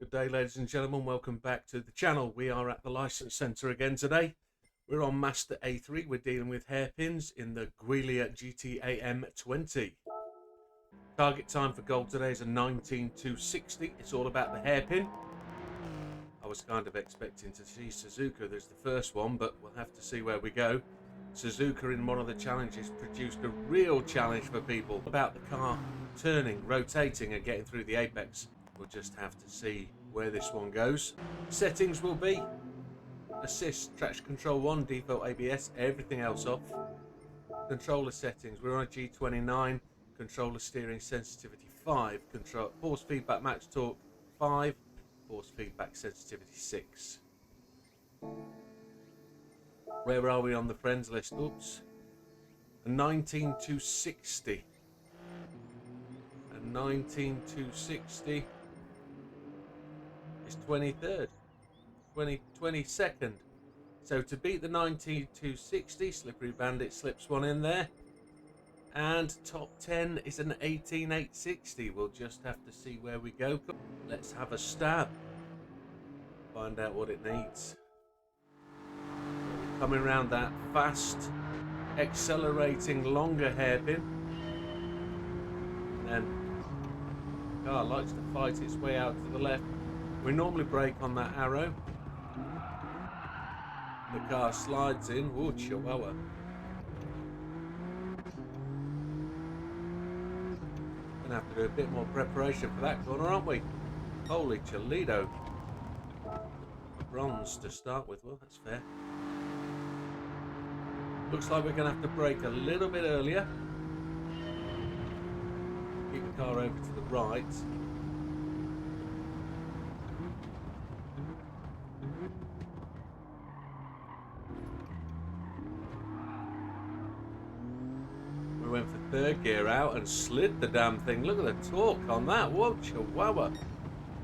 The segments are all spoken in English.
Good day, ladies and gentlemen. Welcome back to the channel. We are at the License Centre again today. We're on Master A3. We're dealing with hairpins in the Giulia GT7 20. Target time for gold today is a 19.260. It's all about the hairpin. I was kind of expecting to see Suzuka as the first one, but we'll have to see where we go. Suzuka in one of the challenges produced a real challenge for people about the car turning, rotating and getting through the apex. We'll just have to see where this one goes. Settings will be assist, traction control 1, default ABS, everything else off. Controller settings, we're on a G29, controller steering sensitivity 5, control force feedback max torque 5, force feedback sensitivity 6. Where are we on the friends list? Oops. A 19.260. A 19.260 is 23rd. 22nd. So to beat the 19.260, Slippery Bandit slips one in there. And top 10 is an 18.860. We'll just have to see where we go. Let's have a stab. Find out what it needs. Coming around that fast, accelerating, longer hairpin. And then the car likes to fight its way out to the left. We normally brake on that arrow. The car slides in. Ooh, chihuahua. Gonna have to do a bit more preparation for that corner, aren't we? Holy Toledo. Bronze to start with. Well, that's fair. Looks like we're going to have to brake a little bit earlier. Keep the car over to the right. We went for third gear out and slid the damn thing. Look at the torque on that. Whoa, chihuahua.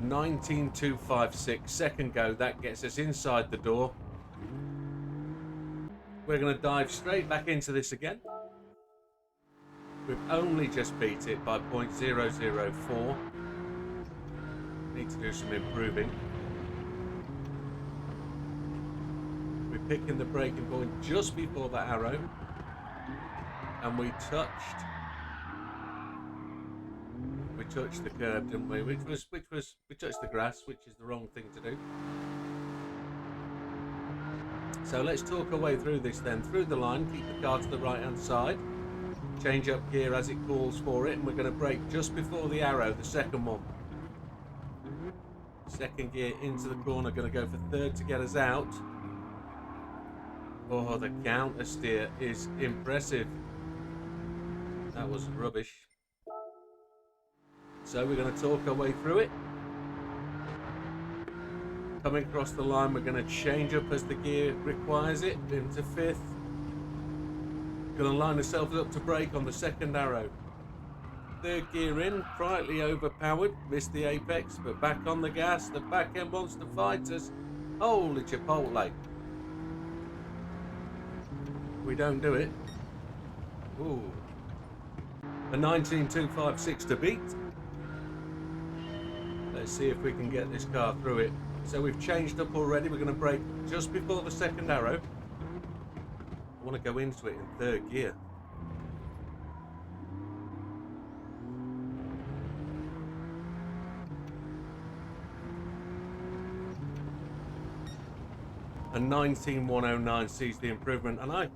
19.256. Second go, that gets us inside the door. We're going to dive straight back into this again. We've only just beat it by 0.004. Need to do some improving. We're picking the braking point just before the arrow. And we touched the curb, didn't we? We touched the grass, which is the wrong thing to do. So let's talk our way through this then. Through the line, keep the car to the right hand side. Change up gear as it calls for it, and we're going to brake just before the arrow, the second one. Second gear into the corner, going to go for third to get us out. Oh, the counter steer is impressive. That was rubbish. So we're going to talk our way through it. Coming across the line, we're going to change up as the gear requires it into fifth. Going to line ourselves up to brake on the second arrow. Third gear in, slightly overpowered, missed the apex, but back on the gas. The back end wants to fight us. Holy Chipotle. We don't do it. Ooh. A 19.256 to beat. Let's see if we can get this car through it. So we've changed up already. We're going to brake just before the second arrow. I want to go into it in third gear. And 19.109 sees the improvement, and I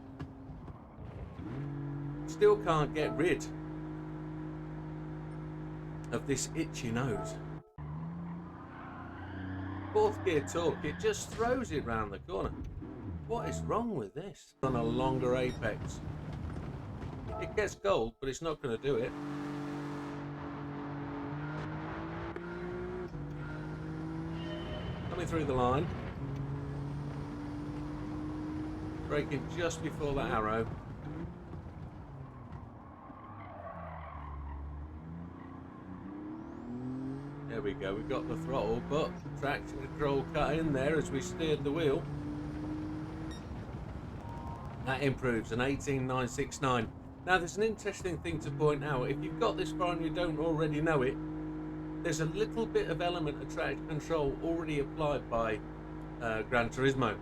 still can't get rid of this itchy nose. Fourth gear torque, it just throws it round the corner. What is wrong with this? On a longer apex. It gets gold, but it's not going to do it. Coming through the line. Braking just before the arrow. There we go, we've got the throttle, but traction control cut in there as we steered the wheel. That improves, an 18.969. Now there's an interesting thing to point out. If you've got this far and you don't already know it, there's a little bit of element of traction control already applied by Gran Turismo.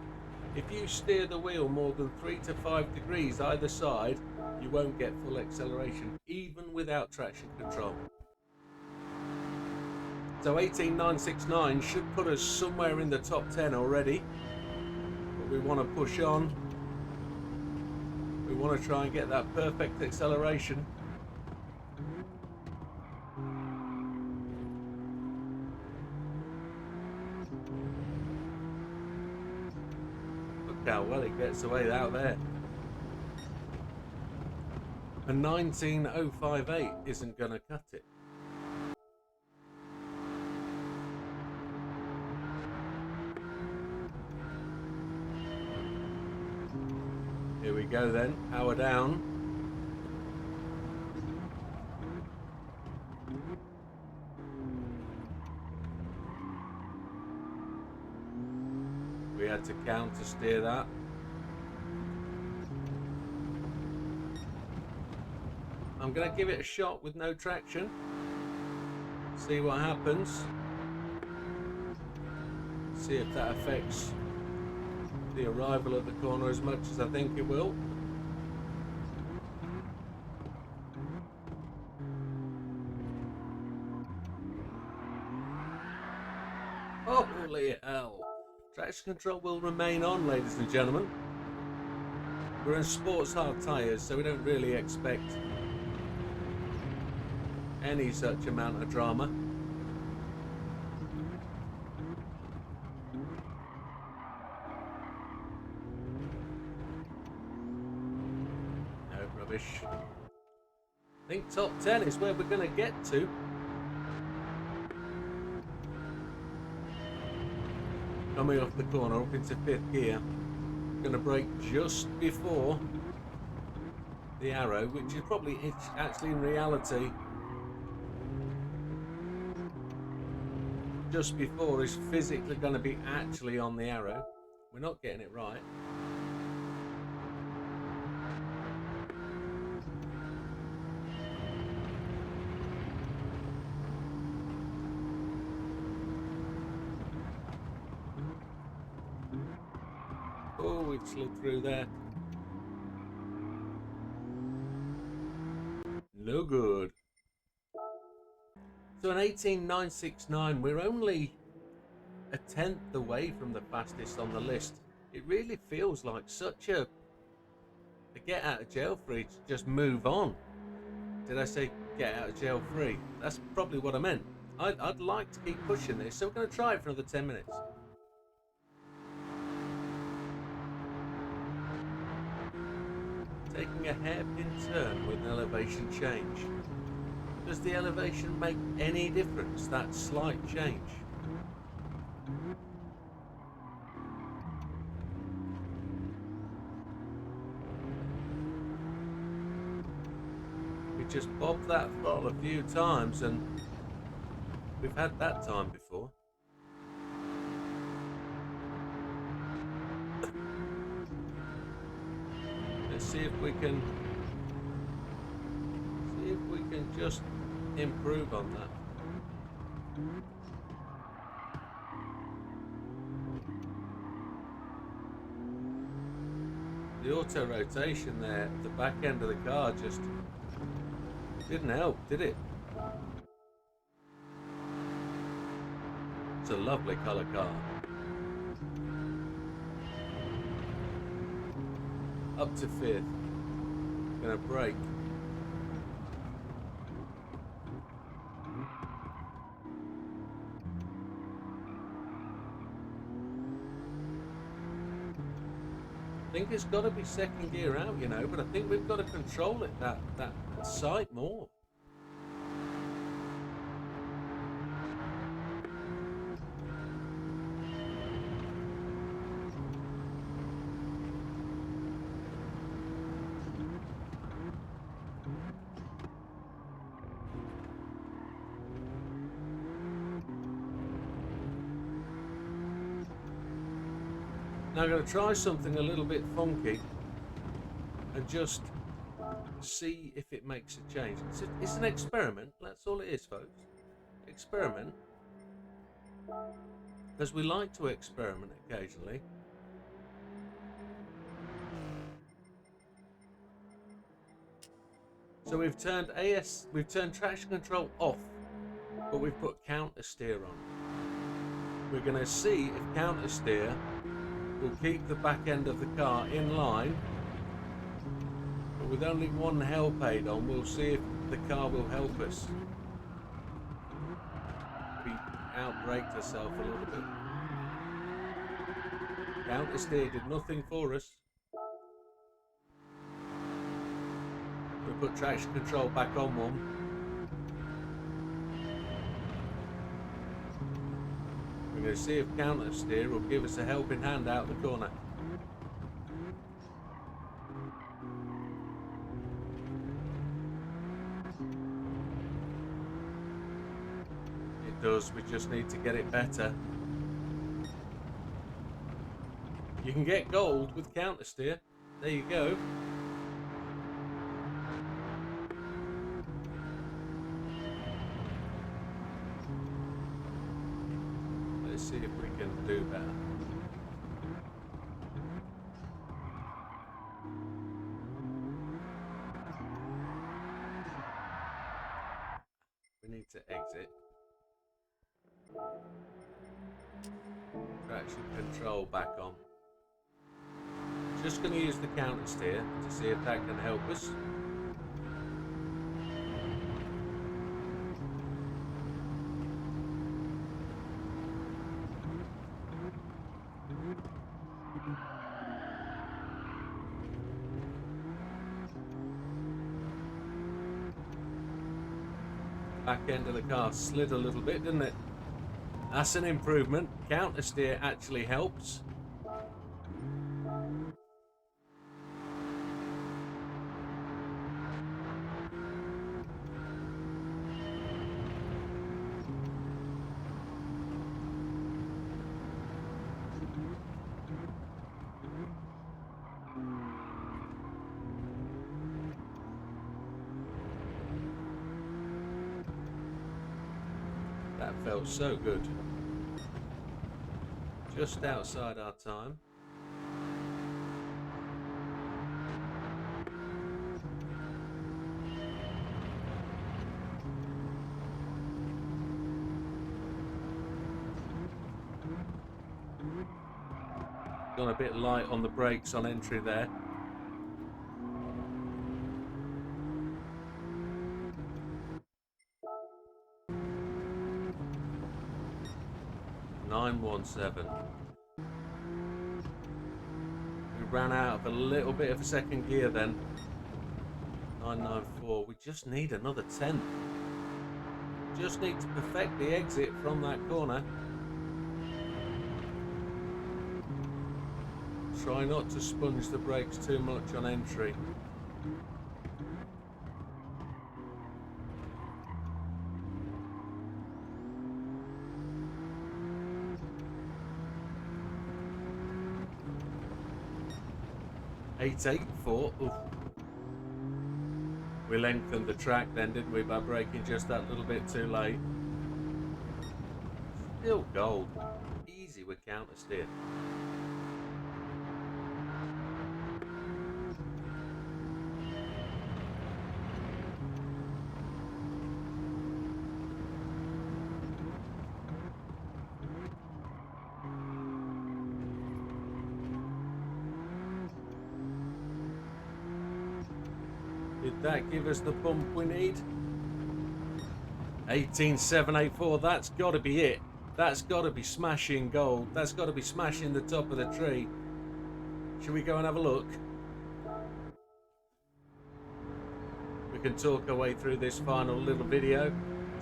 If you steer the wheel more than 3 to 5 degrees either side, you won't get full acceleration, even without traction control. So 18969 should put us somewhere in the top 10 already. But we want to push on. We want to try and get that perfect acceleration. Look how well it gets away out there. A 19058 isn't going to cut it. Here we go then, power down. We had to counter steer that. I'm going to give it a shot with no traction. See what happens. See if that affects the arrival at the corner as much as I think it will. Holy hell! Traction control will remain on, ladies and gentlemen. We're in sports hard tyres, so we don't really expect any such amount of drama. No rubbish. I think top 10 is where we're going to get to. Coming off the corner up into 5th gear. Going to brake just before the arrow, which is probably actually in reality just before is physically going to be actually on the arrow. We're not getting it right. Oh, we've slid through there. No good. So an 18969, we're only a 10th away from the fastest on the list. It really feels like such a get out of jail free to just move on. Did I say get out of jail free? That's probably what I meant. I'd like to keep pushing this, so we're going to try it for another 10 minutes. Taking a hairpin turn with an elevation change. Does the elevation make any difference, that slight change? We just bobbed that throttle a few times and we've had that time before. Let's see if we can just improve on that. The auto rotation there at the back end of the car just didn't help, did it? It's a lovely colour car. Up to 5th. Gonna brake. I think it's got to be 2nd gear out, you know, but I think we've got to control it, that sight more. Now I'm going to try something a little bit funky and just see if it makes a change. It's an experiment, that's all it is, folks. experiment, because we like to experiment occasionally. So we've turned traction control off, but we've put counter steer on. We're going to see if counter steer will keep the back end of the car in line. But with only one help aid on, we'll see if the car will help us. We outbraked herself a little bit. Counter steer did nothing for us. We put traction control back on one. We're going to see if counter steer will give us a helping hand out the corner. It does, we just need to get it better. You can get gold with counter steer. There you go. Let's see if we can do better. We need to exit. Traction control back on. Just going to use the counter steer to see if that can help us. Back end of the car slid a little bit, didn't it? That's an improvement. Counter steer actually helps. That felt so good. Just outside our time. Gone a bit light on the brakes on entry there. .917. We ran out of a little bit of a second gear then. 994. We just need another 10th. Just need to perfect the exit from that corner. Try not to sponge the brakes too much on entry. .884. Oof. We lengthened the track then, didn't we, by braking just that little bit too late. Still gold. Easy with counter steer. Did that give us the bump we need? 18784, that's got to be it. That's got to be smashing gold. That's got to be smashing the top of the tree. Should we go and have a look? We can talk our way through this final little video.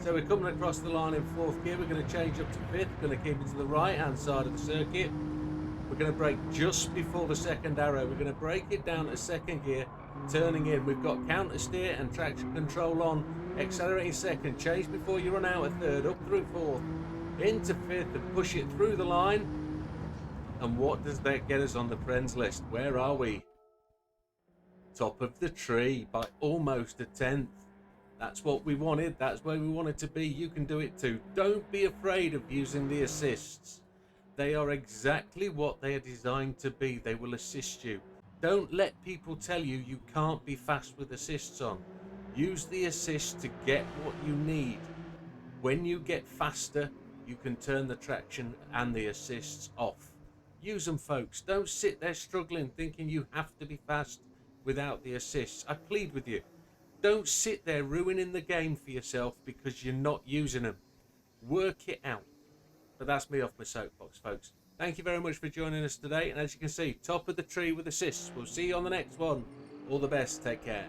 So we're coming across the line in 4th gear. We're going to change up to 5th. We're going to keep it to the right hand side of the circuit. We're going to brake just before the second arrow. We're going to brake it down to 2nd gear. Turning in, we've got counter steer and traction control on. Accelerating 2nd, change before you run out of 3rd, up through 4th, into 5th and push it through the line. And what does that get us on the friends list? Where are we? Top of the tree by almost a 10th. That's what we wanted. That's where we wanted to be. You can do it too. Don't be afraid of using the assists. They are exactly what they are designed to be. They will assist you. Don't let people tell you you can't be fast with assists on. Use the assists to get what you need. When you get faster, you can turn the traction and the assists off. Use them, folks. Don't sit there struggling thinking you have to be fast without the assists. I plead with you. Don't sit there ruining the game for yourself because you're not using them. Work it out. But that's me off my soapbox, folks. Thank you very much for joining us today. And as you can see, top of the tree with assists. We'll see you on the next one. All the best. Take care.